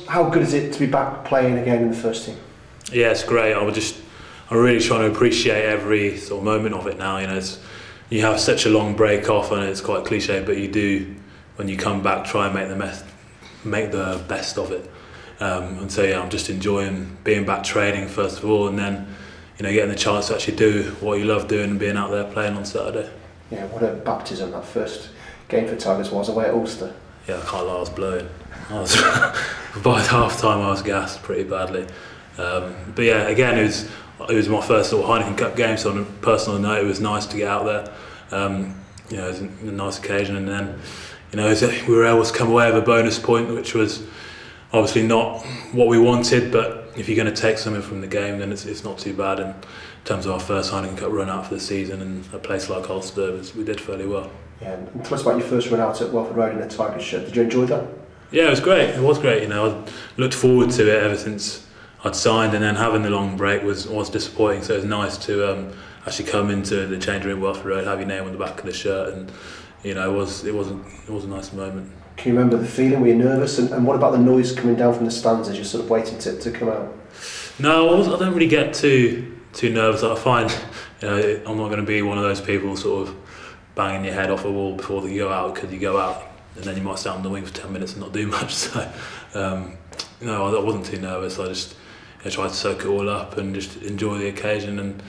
How good is it to be back playing again in the first team? Yeah, it's great. I'm really trying to appreciate every sort of moment of it now. You know, you have such a long break off, and it's quite cliche, but you do, when you come back, try and make the best of it. And so yeah, I'm just enjoying being back training first of all, and then getting the chance to actually do what you love doing and being out there playing on Saturday. Yeah, what a baptism that first game for Tigers was away at Ulster. Yeah, I can't lie, I was blown. By half time I was gassed pretty badly. But yeah, again, it was my first sort of Heineken Cup game, so on a personal note, it was nice to get out there. It was a nice occasion, and then we were able to come away with a bonus point, which was obviously not what we wanted, but if you're going to take something from the game, then it's not too bad. And in terms of our first Heineken Cup run out for the season, and a place like Ulster, we did fairly well. Yeah, and tell us about your first run out at Welford Road in a Tigers shirt. Did you enjoy that? Yeah, it was great. It was great. I looked forward to it ever since I'd signed, and then having the long break was disappointing. So it was nice to actually come into the change room at Welford Road, have your name on the back of the shirt, and it was a nice moment. Can you remember the feeling? Were you nervous? And what about the noise coming down from the stands as you're sort of waiting to come out? No, I don't really get too nervous. I find I'm not going to be one of those people sort of banging your head off a wall before you go out, because you go out and then you might stand on the wing for 10 minutes and not do much. So no, I wasn't too nervous. I just tried to soak it all up and just enjoy the occasion. And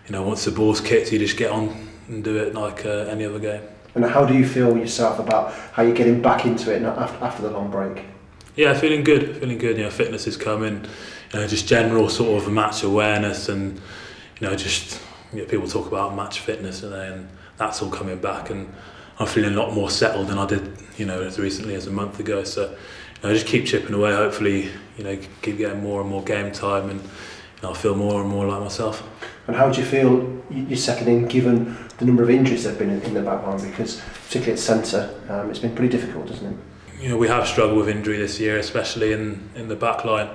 once the ball's kicked, you just get on and do it like any other game. And how do you feel yourself about how you're getting back into it after the long break? Yeah, feeling good. Fitness is coming. Just general sort of match awareness, and people talk about match fitness, and that's all coming back. And I'm feeling a lot more settled than I did, as recently as a month ago. So just keep chipping away. Hopefully, keep getting more and more game time, and I'll feel more and more like myself. And how do you feel you're settling in, given the number of injuries that have been in the back line? Because particularly at centre, it's been pretty difficult, isn't it? We have struggled with injury this year, especially in the back line.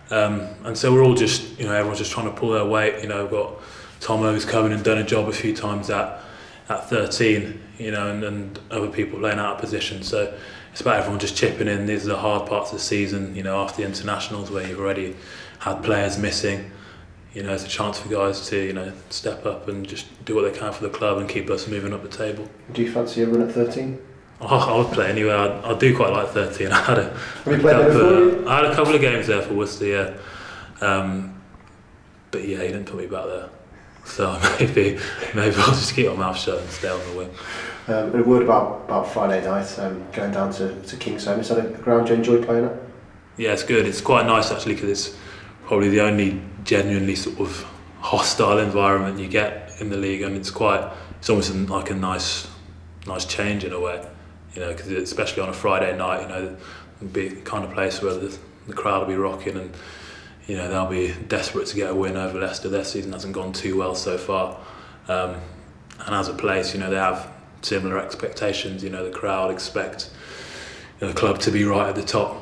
And so we're all just, everyone's just trying to pull their weight. We've got Tomo who's come in and done a job a few times at 13, and other people playing out of position. So it's about everyone just chipping in. These are the hard parts of the season, after the internationals, where you've already had players missing. It's a chance for guys to, step up and just do what they can for the club and keep us moving up the table. Do you fancy a run at 13? I would play anyway. I do quite like 13. I had a couple of games there for Worcester, yeah. But yeah, he didn't put me back there. So maybe I'll just keep my mouth shut and stay on the wing. A word about Friday night, going down to Kingsholm. Is that a ground you enjoy playing at? Yeah, it's good. It's quite nice actually, because it's probably the only genuinely sort of hostile environment you get in the league, and it's almost like a nice change in a way, because especially on a Friday night, it'll be the kind of place where the crowd will be rocking, and they'll be desperate to get a win over Leicester. Their season hasn't gone too well so far, and as a place, they have similar expectations. The crowd expect the club to be right at the top.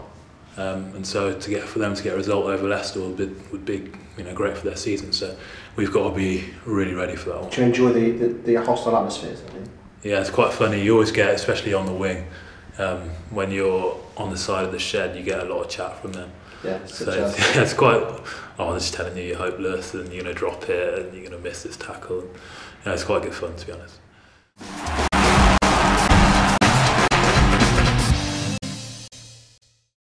And so for them to get a result over Leicester would be great for their season. So we've got to be really ready for that one. Do you enjoy the hostile atmospheres? Yeah, it's quite funny. You always get, especially on the wing, when you're on the side of the shed, you get a lot of chat from them. Yeah, so it's quite. Oh, they're just telling you you're hopeless and you're going to drop it and you're going to miss this tackle. It's quite good fun, to be honest.